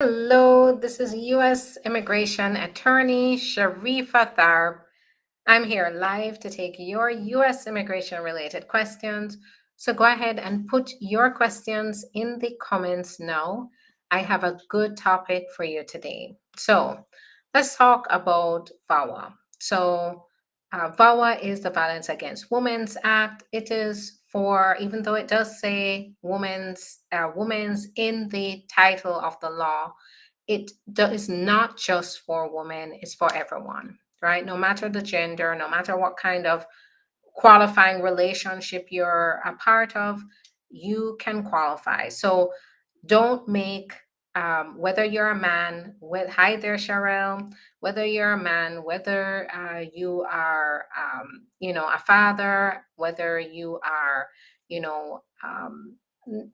Hello, this is U.S. Immigration Attorney Sharifa Tharpe. I'm here live to take your U.S. immigration related questions. So go ahead and put your questions in the comments now. I have a good topic for you today. So let's talk about VAWA. VAWA is the Violence Against Women's Act. It is for, even though it does say women's in the title of the law, is not just for women, it's for everyone, right? No matter the gender, no matter what kind of qualifying relationship you're a part of, you can qualify. So don't make whether you're a man with hi there Sharelle, whether you're a man, whether you are a father, whether you are you know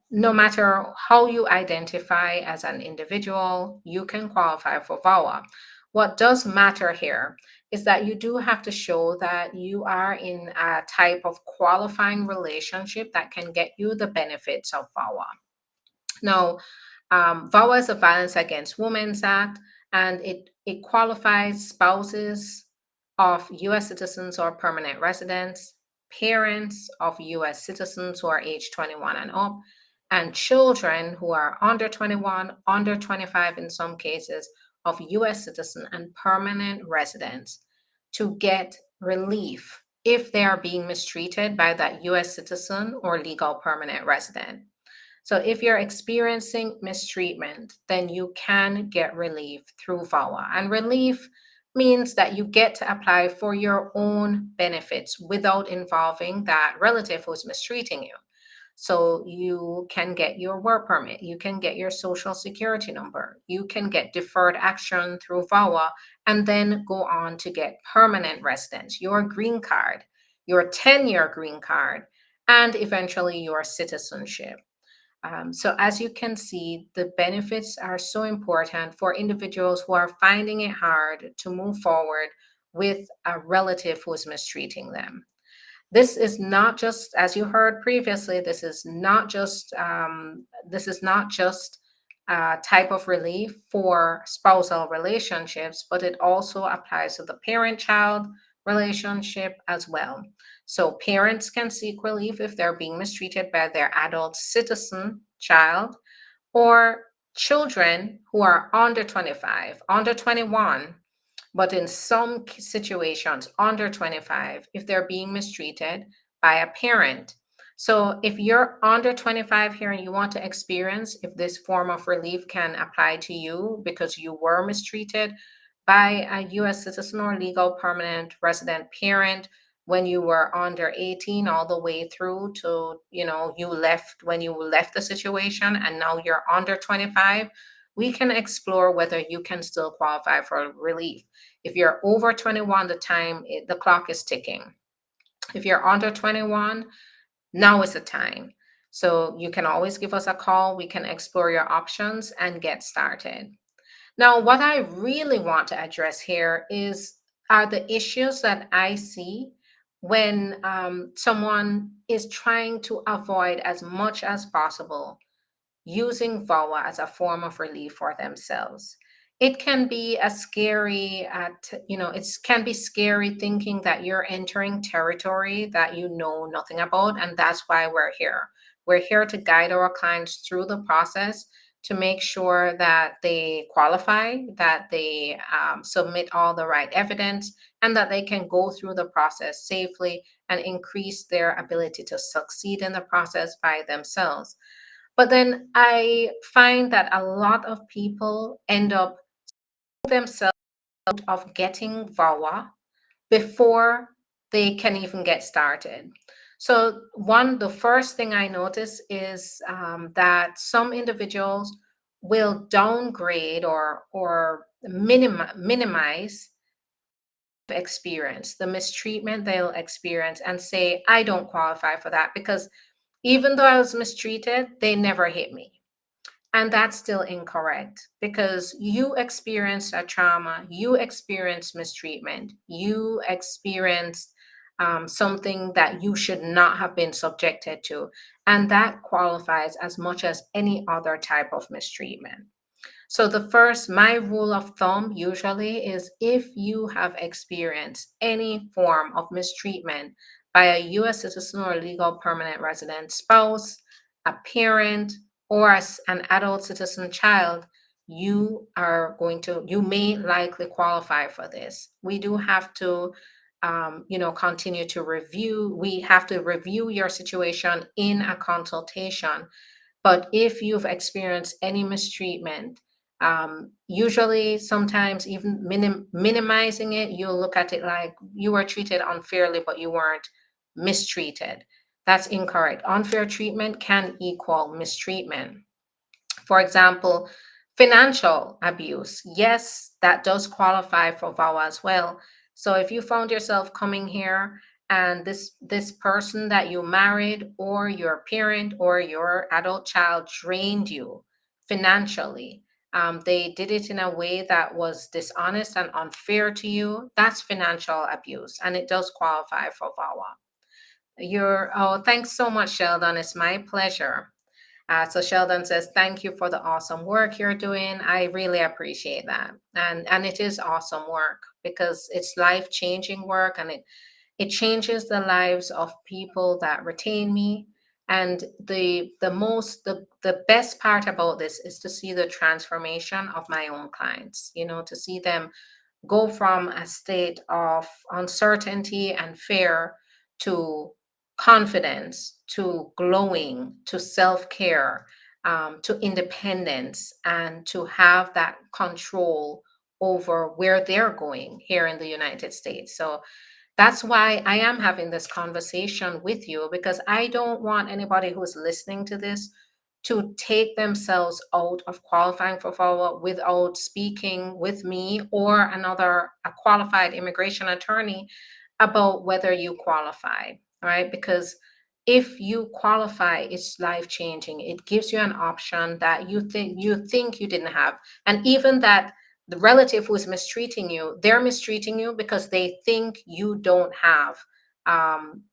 no matter how you identify as an individual, you can qualify for VAWA. What does matter here is that you do have to show that you are in a type of qualifying relationship that can get you the benefits of VAWA. Now, VAWA is a Violence Against Women's Act, and it qualifies spouses of U.S. citizens or permanent residents, parents of U.S. citizens who are age 21 and up, and children who are under 21, under 25 in some cases, of U.S. citizen and permanent residents to get relief if they are being mistreated by that U.S. citizen or legal permanent resident. So if you're experiencing mistreatment, then you can get relief through VAWA. And relief means that you get to apply for your own benefits without involving that relative who's mistreating you. So you can get your work permit, you can get your social security number, you can get deferred action through VAWA, and then go on to get permanent residence, your green card, your 10-year green card, and eventually your citizenship. So as you can see, the benefits are so important for individuals who are finding it hard to move forward with a relative who is mistreating them. This is not just, as you heard previously, this is not just a type of relief for spousal relationships, but it also applies to the parent-child relationship as well. So parents can seek relief if they're being mistreated by their adult citizen child, or children who are under 25, under 21, but in some situations under 25 if they're being mistreated by a parent. So if you're under 25 here and you want to experience if this form of relief can apply to you because you were mistreated by a US citizen or legal permanent resident parent when you were under 18 all the way through to you left when you left the situation and now you're under 25, we can explore whether you can still qualify for relief. If you're over 21, the clock is ticking. If you're under 21, now is the time. So you can always give us a call. We can explore your options and get started. Now, what I really want to address here are the issues that I see when someone is trying to avoid as much as possible using VAWA as a form of relief for themselves. It can be a scary it can be scary thinking that you're entering territory that you know nothing about, and that's why we're here. We're here to guide our clients through the process to make sure that they qualify, that they submit all the right evidence, and that they can go through the process safely and increase their ability to succeed in the process by themselves. But then I find that a lot of people end up themselves out of getting VAWA before they can even get started. So the first thing I notice is that some individuals will downgrade or minimize experience, the mistreatment they'll experience, and say, I don't qualify for that because even though I was mistreated, they never hit me. And that's still incorrect because you experienced a trauma, you experienced mistreatment, you experienced something that you should not have been subjected to. And that qualifies as much as any other type of mistreatment. So the first, my rule of thumb usually is if you have experienced any form of mistreatment by a US citizen or legal permanent resident spouse, a parent, or as an adult citizen child, you may likely qualify for this. We do have to, continue to review. We have to review your situation in a consultation, but if you've experienced any mistreatment, usually sometimes even minimizing it, you'll look at it like you were treated unfairly, but you weren't mistreated. That's incorrect. Unfair treatment can equal mistreatment. For example, financial abuse. Yes, that does qualify for VAWA as well. So if you found yourself coming here and this person that you married or your parent or your adult child drained you financially, they did it in a way that was dishonest and unfair to you, that's financial abuse and it does qualify for VAWA. Thanks so much, Sheldon. It's my pleasure. So Sheldon says, "Thank you for the awesome work you're doing. I really appreciate that, and it is awesome work because it's life changing work, and it changes the lives of people that retain me. And the best part about this is to see the transformation of my own clients. You know, to see them go from a state of uncertainty and fear to confidence, to glowing, to self care, to independence, and to have that control over where they're going here in the United States. So that's why I am having this conversation with you because I don't want anybody who's listening to this to take themselves out of qualifying for FAWA without speaking with me or a qualified immigration attorney about whether you qualify, right? Because if you qualify, it's life changing. It gives you an option that you think you didn't have, and even that the relative who's mistreating you, they're mistreating you because they think you don't have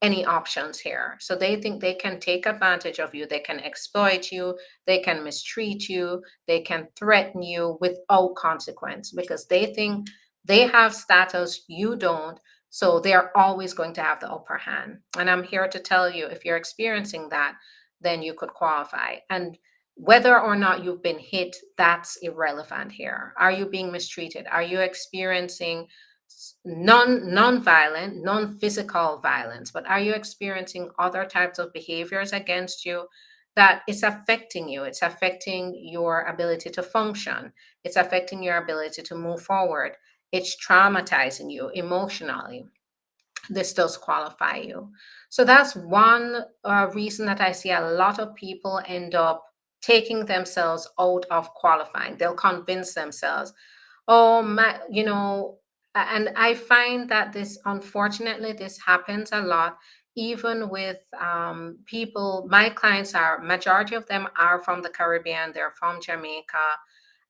any options here. So they think they can take advantage of you, they can exploit you, they can mistreat you, they can threaten you without consequence because they think they have status, you don't. So they're always going to have the upper hand. And I'm here to tell you if you're experiencing that, then you could qualify. And whether or not you've been hit, that's irrelevant here. Are you being mistreated? Are you experiencing non-violent, non-physical violence, but are you experiencing other types of behaviors against you that it's affecting you? It's affecting your ability to function. It's affecting your ability to move forward. It's traumatizing you emotionally. This does qualify you. So that's one reason that I see a lot of people end up taking themselves out of qualifying. They'll convince themselves, oh my, and I find that this, unfortunately, this happens a lot, even with people. My clients majority of them are from the Caribbean, they're from Jamaica,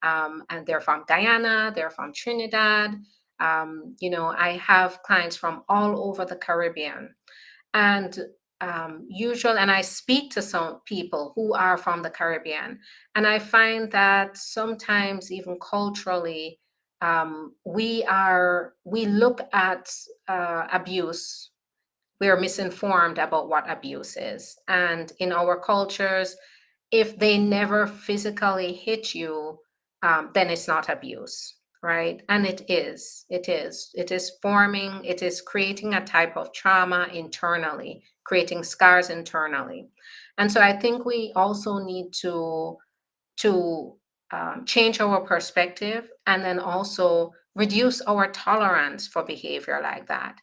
and they're from Guyana, they're from Trinidad. I have clients from all over the Caribbean. And and I speak to some people who are from the Caribbean, and I find that sometimes, even culturally, we look at abuse. We're misinformed about what abuse is, and in our cultures, if they never physically hit you, then it's not abuse, right? And it is forming, it is creating a type of trauma internally, creating scars internally. And so I think we also need to change our perspective and then also reduce our tolerance for behavior like that.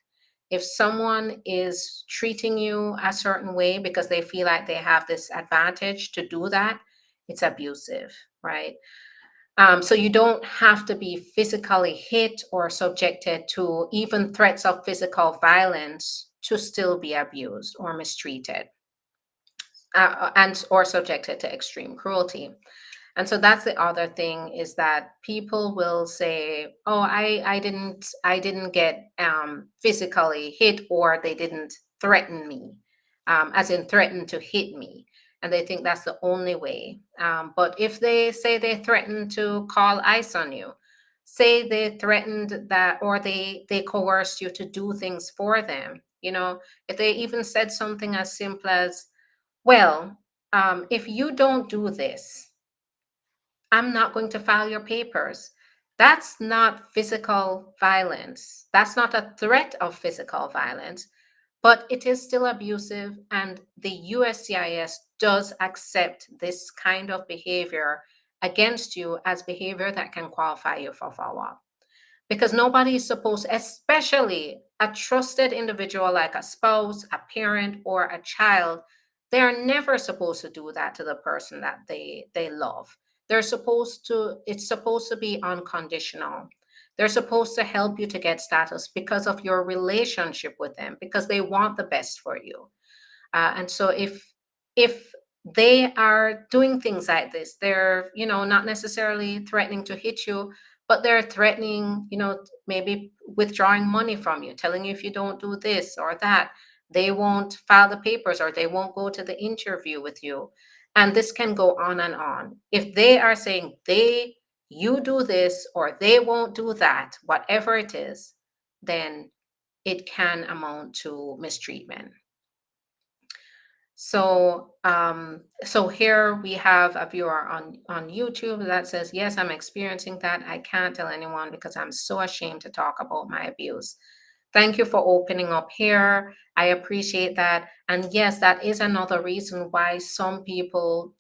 If someone is treating you a certain way because they feel like they have this advantage to do that, it's abusive, right? So you don't have to be physically hit or subjected to even threats of physical violence to still be abused or mistreated, and or subjected to extreme cruelty. And so that's the other thing, is that people will say, "Oh, I didn't get physically hit, or they didn't threaten me, as in threaten to hit me." and they think that's the only way. But if they say they threaten to call ICE on you, say they threatened that, or they coerced you to do things for them, if they even said something as simple as, well, if you don't do this, I'm not going to file your papers. That's not physical violence. That's not a threat of physical violence, but it is still abusive. And the USCIS does accept this kind of behavior against you as behavior that can qualify you for VAWA, because nobody is supposed, especially a trusted individual like a spouse, a parent, or a child, they're never supposed to do that to the person that they love. It's supposed to be unconditional. They're supposed to help you to get status because of your relationship with them, because they want the best for you. And so if they are doing things like this, they're not necessarily threatening to hit you, but they're threatening, maybe withdrawing money from you, telling you if you don't do this or that, they won't file the papers or they won't go to the interview with you. And this can go on and on. If they are saying you do this or they won't do that, whatever it is, then it can amount to mistreatment. So here we have a viewer on YouTube that says, yes, I'm experiencing that. I can't tell anyone because I'm so ashamed to talk about my abuse. Thank you for opening up here. I appreciate that. And yes, that is another reason why some people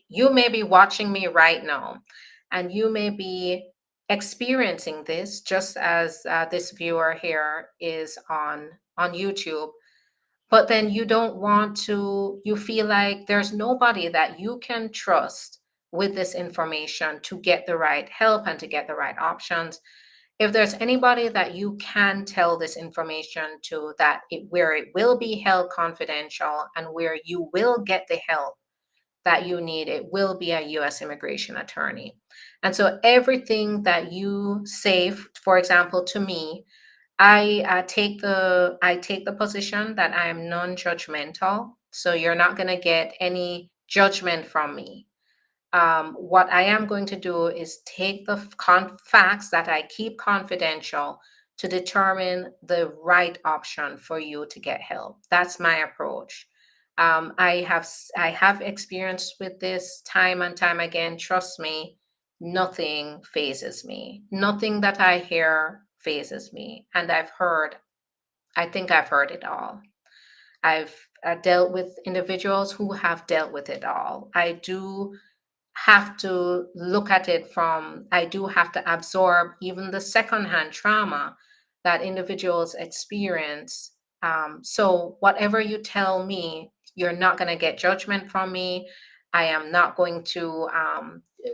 you may be watching me right now and you may be experiencing this just as this viewer here is on YouTube, but then you feel like there's nobody that you can trust with this information to get the right help and to get the right options. If there's anybody that you can tell this information to, where it will be held confidential and where you will get the help that you need, it will be a U.S. immigration attorney. And so everything that you say, for example, to me, I take the position that I am non-judgmental, so you're not going to get any judgment from me. What I am going to do is take the facts that I keep confidential to determine the right option for you to get help. That's my approach. I have experience with this time and time again. Trust me, nothing phases me. Nothing that I hear phases me. And I think I've heard it all. I've dealt with individuals who have dealt with it all. I do have to absorb even the secondhand trauma that individuals experience. So whatever you tell me, you're not going to get judgment from me. I am not going to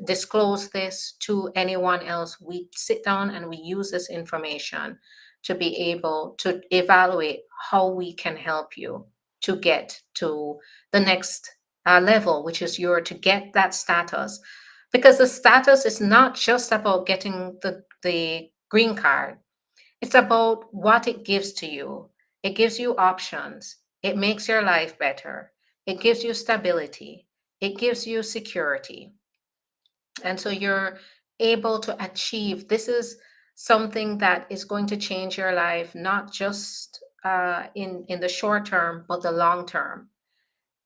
disclose this to anyone else. We sit down and we use this information to be able to evaluate how we can help you to get to the next level, which is to get that status. Because the status is not just about getting the green card, it's about what it gives to you. It gives you options, it makes your life better, it gives you stability, it gives you security. And so you're able to achieve this is something that is going to change your life, not just in the short term, but the long term.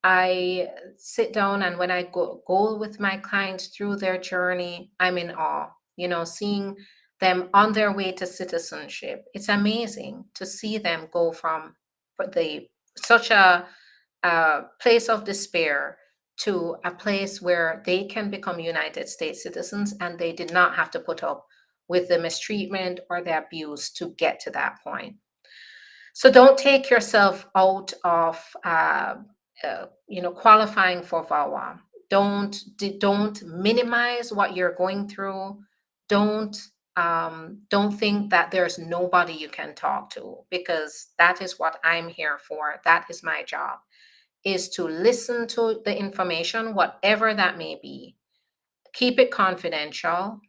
I sit down and when I go with my clients through their journey, I'm in awe. Seeing them on their way to citizenship. It's amazing to see them go from the such a place of despair to a place where they can become United States citizens and they did not have to put up with the mistreatment or the abuse to get to that point. So don't take yourself out of qualifying for VAWA. Don't minimize what you're going through. Don't think that there's nobody you can talk to, because that is what I'm here for. That is my job, is to listen to the information, whatever that may be, keep it confidential,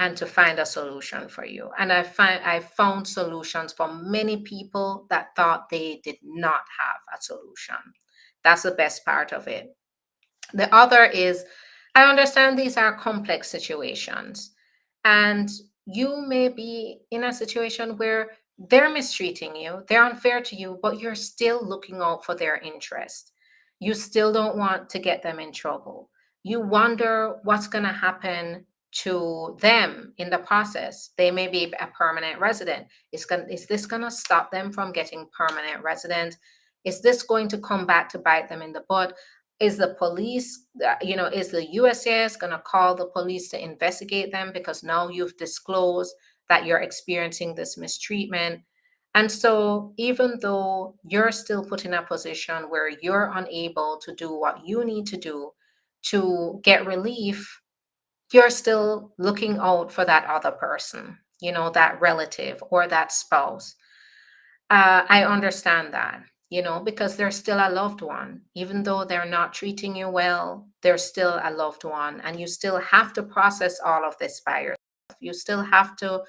and to find a solution for you. And I found solutions for many people that thought they did not have a solution. That's the best part of it. The other is, I understand these are complex situations, and you may be in a situation where they're mistreating you, they're unfair to you, but you're still looking out for their interest. You still don't want to get them in trouble. You wonder what's going to happen to them in the process. They may be a permanent resident. Is this going to stop them from getting permanent resident? Is this going to come back to bite them in the butt? Is the police, is the USCIS going to call the police to investigate them because now you've disclosed that you're experiencing this mistreatment? And so, even though you're still put in a position where you're unable to do what you need to do to get relief, you're still looking out for that other person, that relative or that spouse. I understand that, because they're still a loved one. Even though they're not treating you well, they're still a loved one. And you still have to process all of this by yourself. You still have to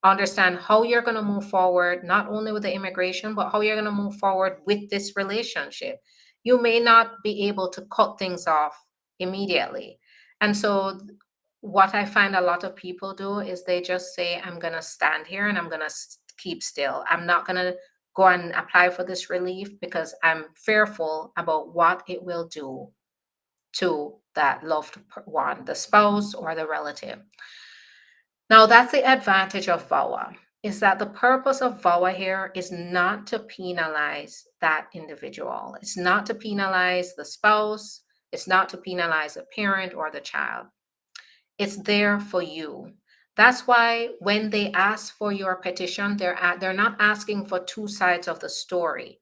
understand how you're going to move forward, not only with the immigration, but how you're going to move forward with this relationship. You may not be able to cut things off immediately. And so, what I find a lot of people do is they just say, I'm going to stand here and I'm going to keep still. I'm not going to go and apply for this relief because I'm fearful about what it will do to that loved one, the spouse or the relative. Now, that's the advantage of VAWA, is that the purpose of VAWA here is not to penalize that individual. It's not to penalize the spouse. It's not to penalize the parent or the child. It's there for you. That's why when they ask for your petition, they're not asking for two sides of the story.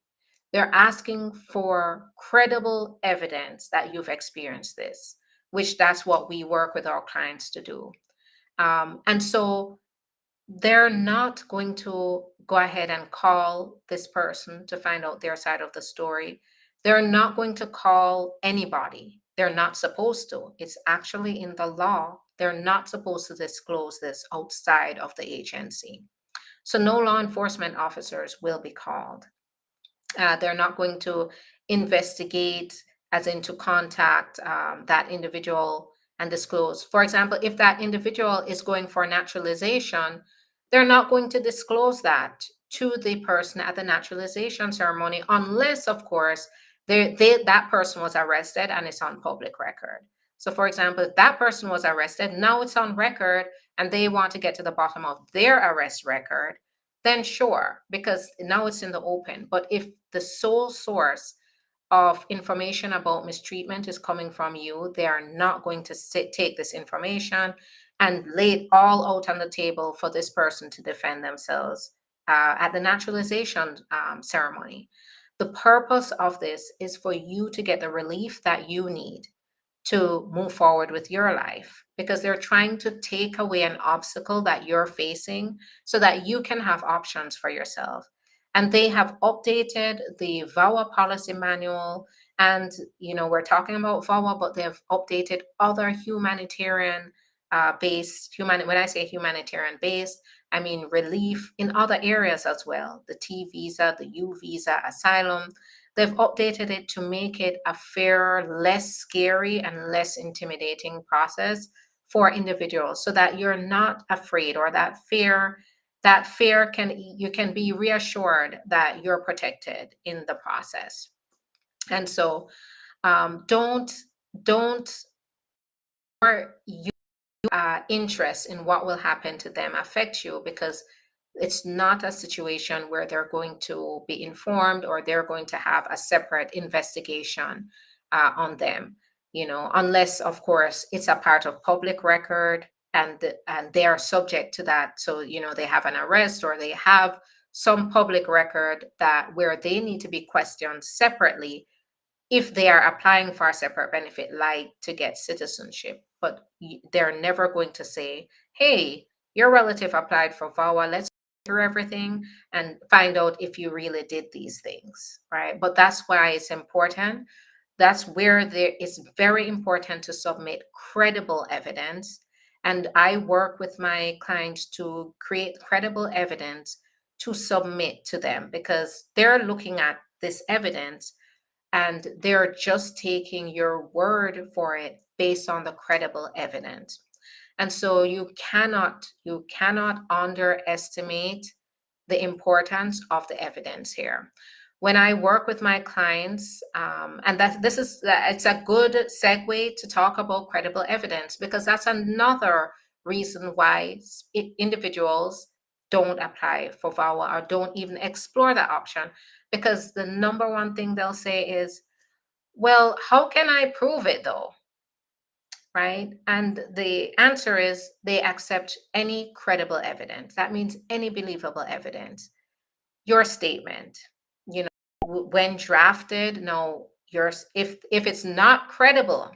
They're asking for credible evidence that you've experienced this, which that's what we work with our clients to do. And so they're not going to go ahead and call this person to find out their side of the story. They're not going to call anybody. They're not supposed to. It's actually in the law. They're not supposed to disclose this outside of the agency. So no law enforcement officers will be called. They're not going to investigate, as in to contact that individual and disclose. For example, if that individual is going for naturalization, they're not going to disclose that to the person at the naturalization ceremony, unless, of course, that person was arrested and it's on public record. So, for example, if that person was arrested, now it's on record, and they want to get to the bottom of their arrest record, then sure, because now it's in the open. But if the sole source of information about mistreatment is coming from you, they are not going to take this information and lay it all out on the table for this person to defend themselves at the naturalization ceremony. The purpose of this is for you to get the relief that you need to move forward with your life, because they're trying to take away an obstacle that you're facing so that you can have options for yourself. And they have updated the VAWA policy manual. And, we're talking about VAWA, but they've updated other humanitarian when I say humanitarian based, I mean relief in other areas as well. The T visa, the U visa, asylum. They've updated it to make it a fairer, less scary, and less intimidating process for individuals, so that you're not afraid, or that fear you can be reassured that you're protected in the process. And so don't or your interest in what will happen to them affect you, because it's not a situation where they're going to be informed or they're going to have a separate investigation on them, unless, of course, it's a part of public record, and they are subject to that. So, they have an arrest or they have some public record that where they need to be questioned separately if they are applying for a separate benefit, like to get citizenship. But they're never going to say, hey, your relative applied for VAWA. Let's go through everything and find out if you really did these things, right? But that's why it's important. That's where it's very important to submit credible evidence. And I work with my clients to create credible evidence to submit to them, because they're looking at this evidence and they're just taking your word for it based on the credible evidence. And so you cannot underestimate the importance of the evidence here. When I work with my clients, and that this is it's a good segue to talk about credible evidence, because that's another reason why individuals don't apply for VAWA or don't even explore the option, because the number one thing they'll say is, well, how can I prove it though? Right? And the answer is they accept any credible evidence. That means any believable evidence. Your statement, you know, when drafted, no, yours, if it's not credible,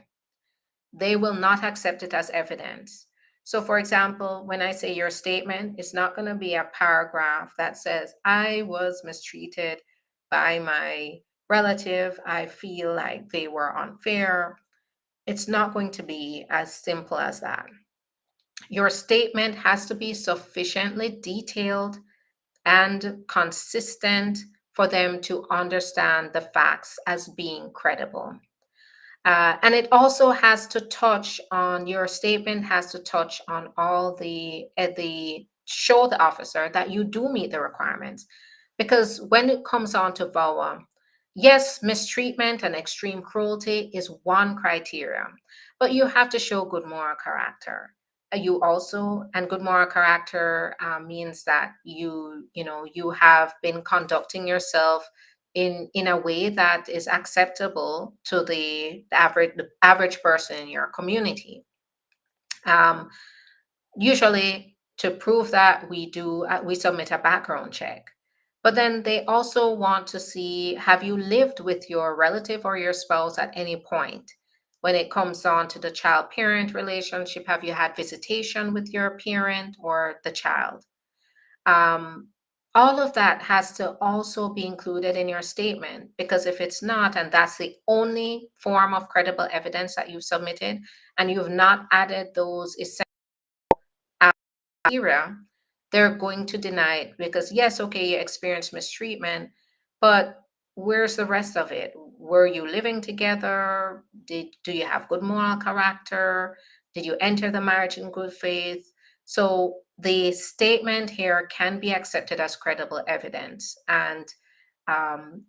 they will not accept it as evidence. So for example, when I say your statement, it's not going to be a paragraph that says, I was mistreated by my relative. I feel like they were unfair. It's not going to be as simple as that. Your statement has to be sufficiently detailed and consistent for them to understand the facts as being credible. And it also has to touch on, your statement has to touch on all the show the officer that you do meet the requirements. Because when it comes on to VAWA, yes, mistreatment and extreme cruelty is one criteria, but you have to show good moral character. You also, and good moral character means that you have been conducting yourself in a way that is acceptable to the average person in your community. Um, Usually, to prove that, we submit a background check. But then they also want to see, have you lived with your relative or your spouse at any point? When it comes on to the child parent relationship, have you had visitation with your parent or the child? Um, all of that has to also be included in your statement, because if it's not, and that's the only form of credible evidence that you've submitted, and you've not added those essential criteria, they're going to deny it, because yes, okay, you experienced mistreatment, but where's the rest of it? Were you living together? Do you have good moral character? Did you enter the marriage in good faith? So the statement here can be accepted as credible evidence. And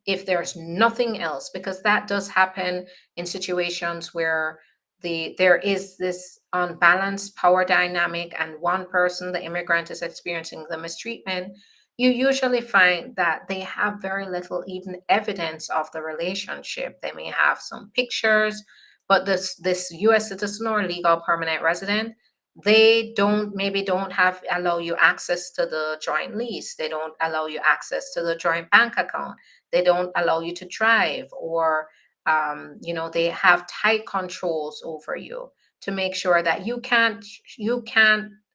if there's nothing else, because that does happen in situations where there is this unbalanced power dynamic, and one person, the immigrant, is experiencing the mistreatment, you usually find that they have very little even evidence of the relationship. They may have some pictures, but this US citizen or legal permanent resident, they don't have allow you access to the joint lease. They don't allow you access to the joint bank account. They don't allow you to drive, or they have tight controls over you to make sure that you can't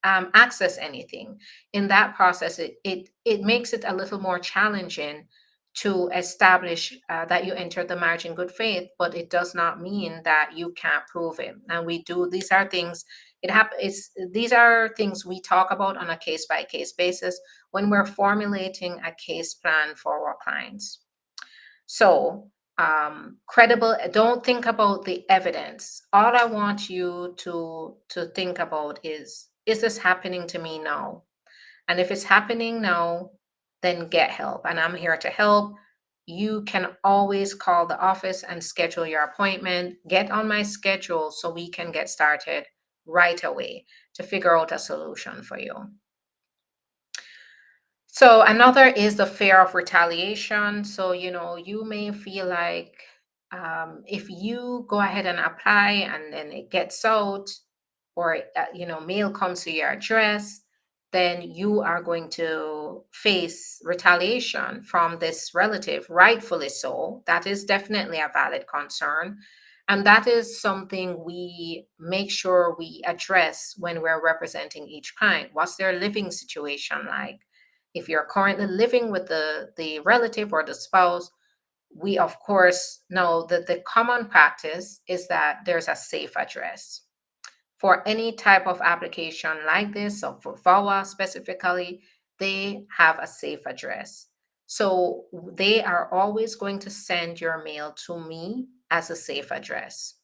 access anything. In that process, it makes it a little more challenging to establish that you entered the marriage in good faith, but it does not mean that you can't prove it. And we do, these are things, these are things we talk about on a case by case basis when we're formulating a case plan for our clients. So, credible, don't think about the evidence. All I want you to think about is this happening to me now? And if it's happening now, then get help. And I'm here to help. You can always call the office and schedule your appointment. Get on my schedule so we can get started right away to figure out a solution for you. So another is the fear of retaliation. So, you may feel like if you go ahead and apply and then it gets out, or, mail comes to your address, then you are going to face retaliation from this relative, rightfully so. That is definitely a valid concern. And that is something we make sure we address when we're representing each client. What's their living situation like? If you're currently living with the relative or the spouse, we of course know that the common practice is that there's a safe address. For any type of application like this, so for VAWA specifically, they have a safe address. So they are always going to send your mail to me as a safe address.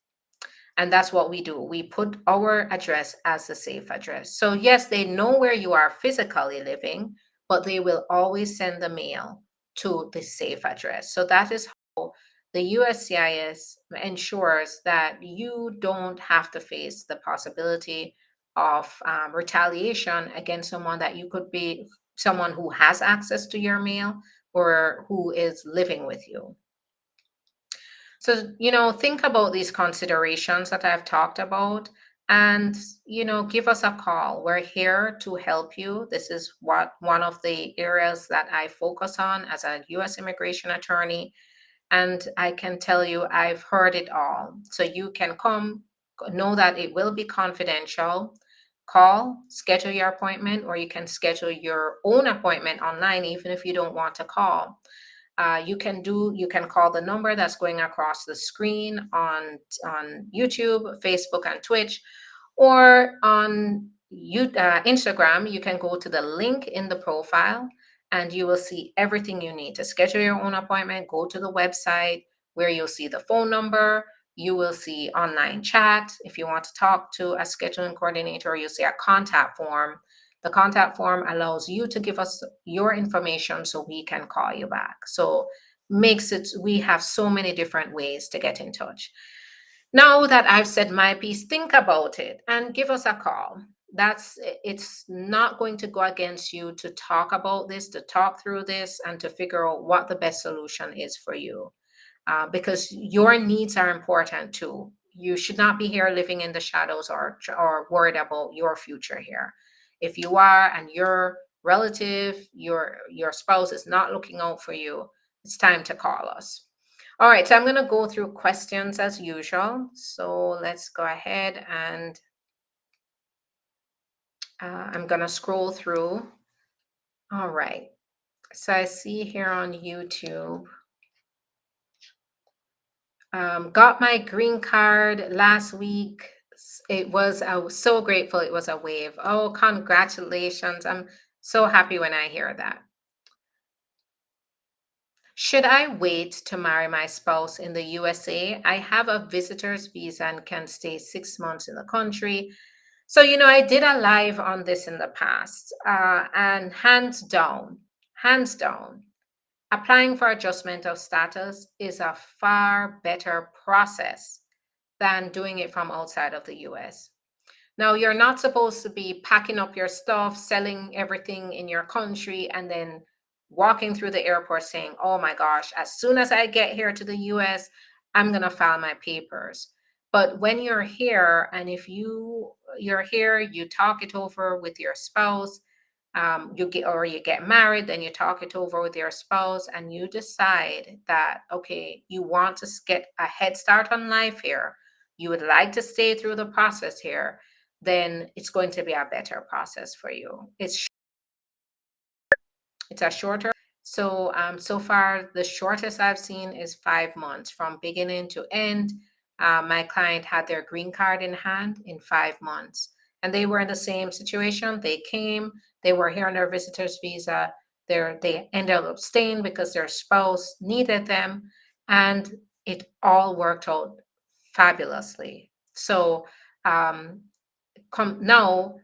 And that's what we do. We put our address as a safe address. So, yes, they know where you are physically living, but they will always send the mail to the safe address. So, that is how the USCIS ensures that you don't have to face the possibility of retaliation against someone that you could be someone who has access to your mail or who is living with you. So, think about these considerations that I've talked about and, give us a call. We're here to help you. This is what one of the areas that I focus on as a US immigration attorney. And I can tell you, I've heard it all. So you can come, know that it will be confidential. Call, schedule your appointment, or you can schedule your own appointment online, even if you don't want to call. You can call the number that's going across the screen on YouTube, Facebook, and Twitch, or on Instagram. You can go to the link in the profile, and you will see everything you need to schedule your own appointment. Go to the website where you'll see the phone number. You will see online chat. If you want to talk to a scheduling coordinator, you'll see a contact form. The contact form allows you to give us your information so we can call you back. So makes it, we have so many different ways to get in touch. Now that I've said my piece, think about it and give us a call. It's not going to go against you to talk about this, to talk through this, and to figure out what the best solution is for you. Because your needs are important too. You should not be here living in the shadows or worried about your future here. If you are and your relative, your spouse is not looking out for you, it's time to call us. All right, so I'm going to go through questions as usual. So let's go ahead and I'm going to scroll through. All right, so I see here on YouTube. Got my green card last week. I was so grateful it was a wave. Oh, congratulations. I'm so happy when I hear that. Should I wait to marry my spouse in the USA? I have a visitor's visa and can stay 6 months in the country. So, I did a live on this in the past, and hands down, applying for adjustment of status is a far better process than doing it from outside of the US. Now, you're not supposed to be packing up your stuff, selling everything in your country, and then walking through the airport saying, oh my gosh, as soon as I get here to the US, I'm going to file my papers. But when you're here, and if you're here, you talk it over with your spouse, you get married, then you talk it over with your spouse, and you decide that okay, you want to get a head start on life here, you would like to stay through the process here, then it's going to be a better process for you. It's a shorter. So so far the shortest I've seen is 5 months from beginning to end. My client had their green card in hand in 5 months, and they were in the same situation. They came, they were here on their visitor's visa. They ended up staying because their spouse needed them, and it all worked out fabulously. So um, now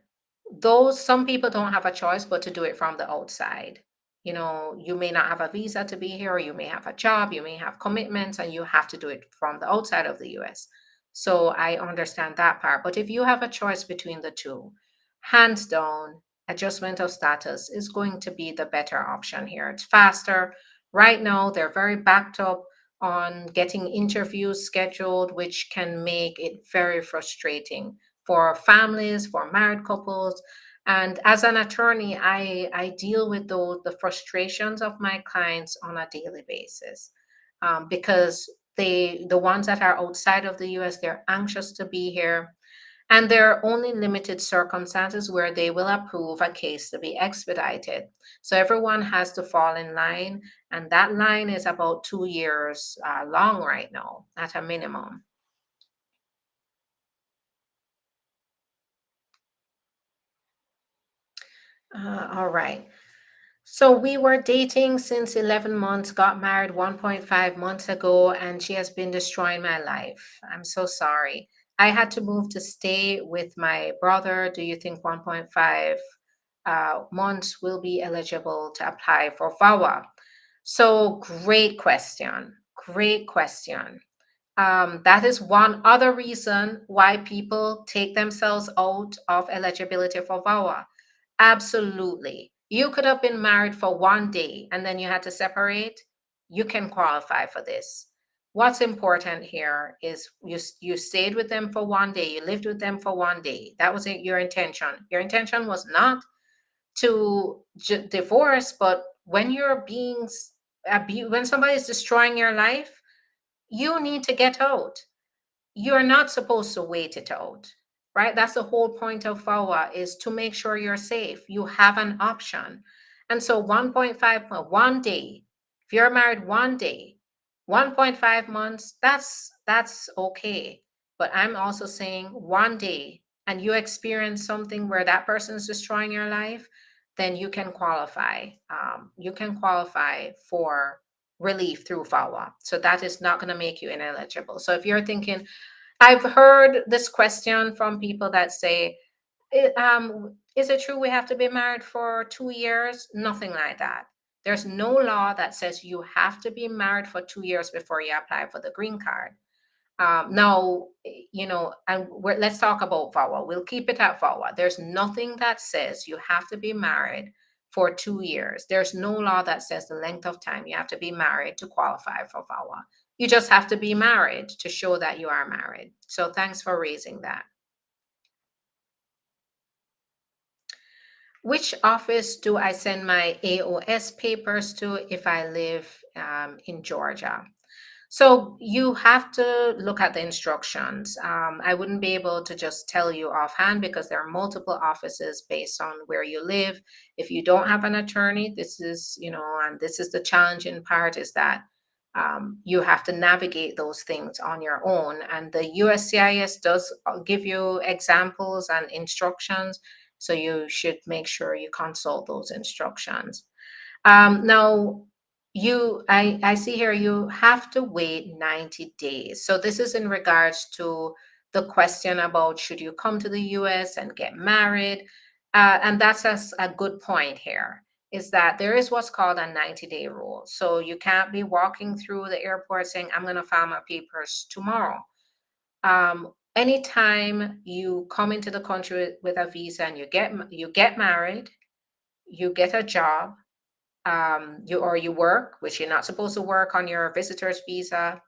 those some people don't have a choice but to do it from the outside. You may not have a visa to be here, or you may have a job, you may have commitments, and you have to do it from the outside of the US. So I understand that part. But if you have a choice between the two, hands down, adjustment of status is going to be the better option here. It's faster. Right now, they're very backed up on getting interviews scheduled, which can make it very frustrating for families, for married couples. And as an attorney, I deal with the frustrations of my clients on a daily basis, because the ones that are outside of the US, they're anxious to be here. And there are only limited circumstances where they will approve a case to be expedited. So everyone has to fall in line. And that line is about 2 years long right now at a minimum. All right. So we were dating since 11 months, got married 1.5 months ago, and she has been destroying my life. I'm so sorry. I had to move to stay with my brother. Do you think 1.5 months will be eligible to apply for VAWA? So, great question. Great question. That is one other reason why people take themselves out of eligibility for VAWA. Absolutely. You could have been married for 1 day and then you had to separate. You can qualify for this. What's important here is you stayed with them for 1 day, you lived with them for 1 day. That was it, your intention. Your intention was not to divorce, but when you're being abused, when somebody is destroying your life, you need to get out. You're not supposed to wait it out, right? That's the whole point of VAWA, is to make sure you're safe. You have an option. And so 1.5, 1 day, if you're married 1 day, 1.5 months, that's okay. But I'm also saying 1 day and you experience something where that person is destroying your life, then you can qualify. You can qualify for relief through VAWA. So that is not going to make you ineligible. So if you're thinking, I've heard this question from people that say, is it true we have to be married for 2 years? Nothing like that. There's no law that says you have to be married for 2 years before you apply for the green card. Now, and let's talk about VAWA. We'll keep it at VAWA. There's nothing that says you have to be married for 2 years. There's no law that says the length of time you have to be married to qualify for VAWA. You just have to be married to show that you are married. So thanks for raising that. Which office do I send my AOS papers to if I live in Georgia? So you have to look at the instructions. I wouldn't be able to just tell you offhand because there are multiple offices based on where you live. If you don't have an attorney, this is, and this is the challenging part, is that you have to navigate those things on your own. And the USCIS does give you examples and instructions. So you should make sure you consult those instructions. Now, I see here you have to wait 90 days. So this is in regards to the question about should you come to the US and get married? And that's a good point here, is that there is what's called a 90-day rule. So you can't be walking through the airport saying, I'm going to file my papers tomorrow. Anytime you come into the country with a visa and you get married, you get a job, you work, which you're not supposed to work on your visitor's visa,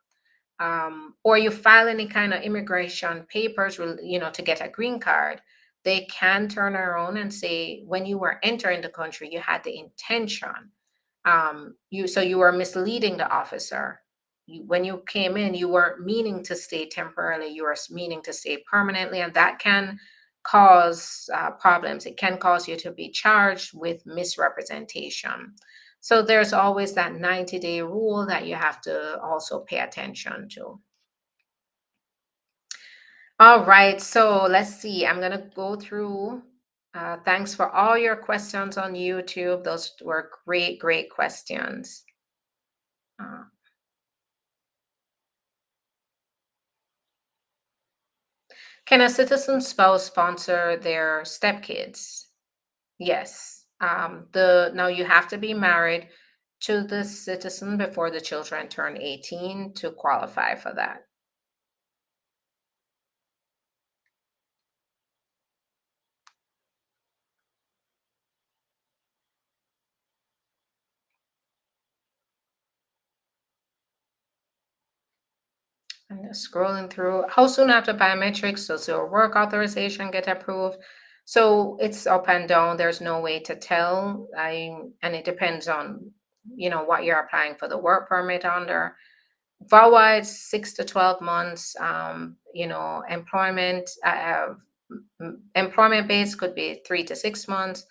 or you file any kind of immigration papers, to get a green card, they can turn around and say, when you were entering the country, you had the intention. You were misleading the officer. When you came in, you weren't meaning to stay temporarily, you were meaning to stay permanently, and that can cause problems. It can cause you to be charged with misrepresentation. So there's always that 90-day rule that you have to also pay attention to. All right, so let's see. I'm going to go through. Thanks for all your questions on YouTube. Those were great, great questions. Uh, can a citizen spouse sponsor their stepkids? Yes. Now you have to be married to the citizen before the children turn 18 to qualify for that. I'm just scrolling through. How soon after biometrics does your work authorization get approved? So it's up and down. There's no way to tell. And it depends on, what you're applying for the work permit under. VAWA is 6 to 12 months. Employment base could be 3 to 6 months.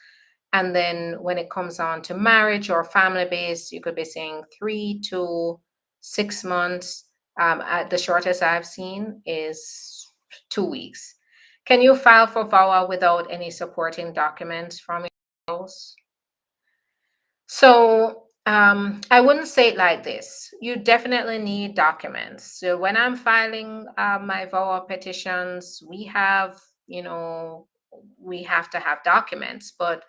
And then when it comes on to marriage or family base, you could be saying 3 to 6 months. The shortest I've seen is 2 weeks. Can you file for VAWA without any supporting documents from your spouse? I wouldn't say it like this. You definitely need documents. So when I'm filing my VAWA petitions, you know, we have to have documents, but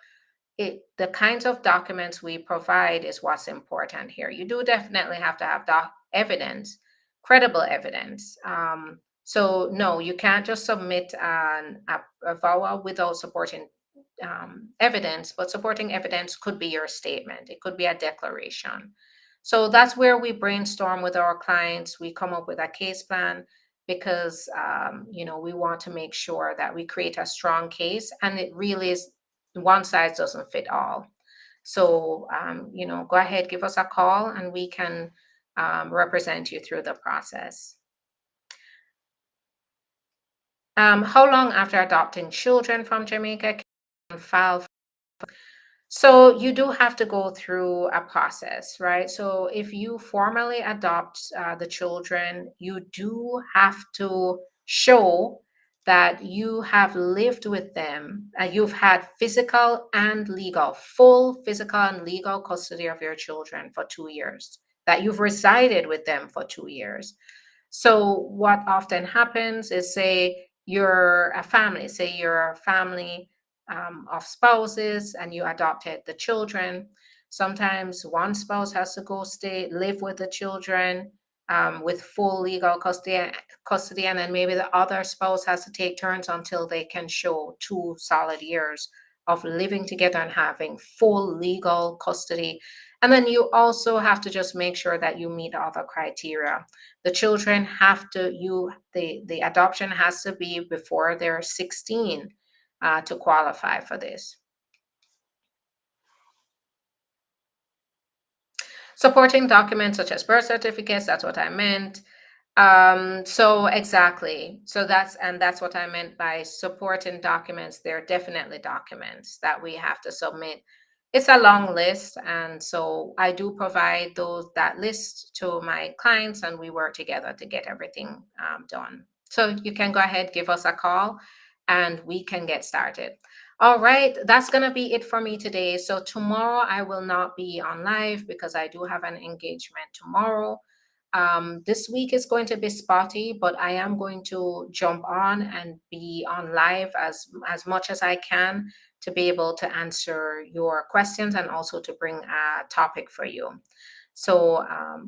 the kinds of documents we provide is what's important here. You do definitely have to have evidence, credible evidence. So no, you can't just submit a VAWA without supporting evidence, but supporting evidence could be your statement, it could be a declaration. So that's where we brainstorm with our clients. We come up with a case plan because we want to make sure that we create a strong case, and it really is one size doesn't fit all. So go ahead, give us a call, and we can represent you through the process. How long after adopting children from Jamaica can you file? So you do have to go through a process, right? So if you formally adopt the children, you do have to show that you have lived with them, you've had full physical and legal custody of your children for 2 years, that you've resided with them for 2 years. So what often happens is, say you're a family of spouses and you adopted the children. Sometimes one spouse has to go stay, live with the children with full legal custody, and then maybe the other spouse has to take turns until they can show 2 solid years of living together and having full legal custody. And then you also have to just make sure that you meet other criteria. The children have to, the adoption has to be before they're 16 to qualify for this. Supporting documents such as birth certificates, that's what I meant. So exactly. That's what I meant by supporting documents. They're definitely documents that we have to submit. It's a long list, and so I do provide that list to my clients, and we work together to get everything done. So you can go ahead, give us a call, and we can get started. All right, that's going to be it for me today. So tomorrow I will not be on live because I do have an engagement tomorrow. This week is going to be spotty, but I am going to jump on and be on live as much as I can to be able to answer your questions and also to bring a topic for you. So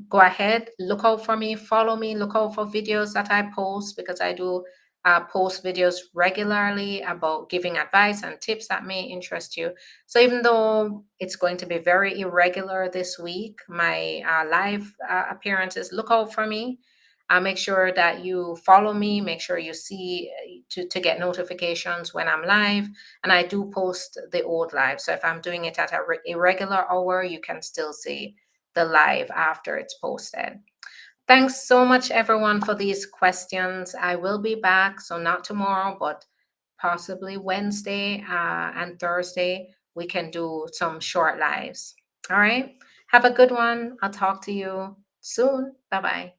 go ahead, look out for me, follow me, look out for videos that I post, because I do post videos regularly about giving advice and tips that may interest you. So even though it's going to be very irregular this week, my live appearances, look out for me. Make sure that you follow me. Make sure you see to get notifications when I'm live. And I do post the old live. So if I'm doing it at a irregular hour, you can still see the live after it's posted. Thanks so much, everyone, for these questions. I will be back, so not tomorrow, but possibly Wednesday and Thursday. We can do some short lives. All right. Have a good one. I'll talk to you soon. Bye bye.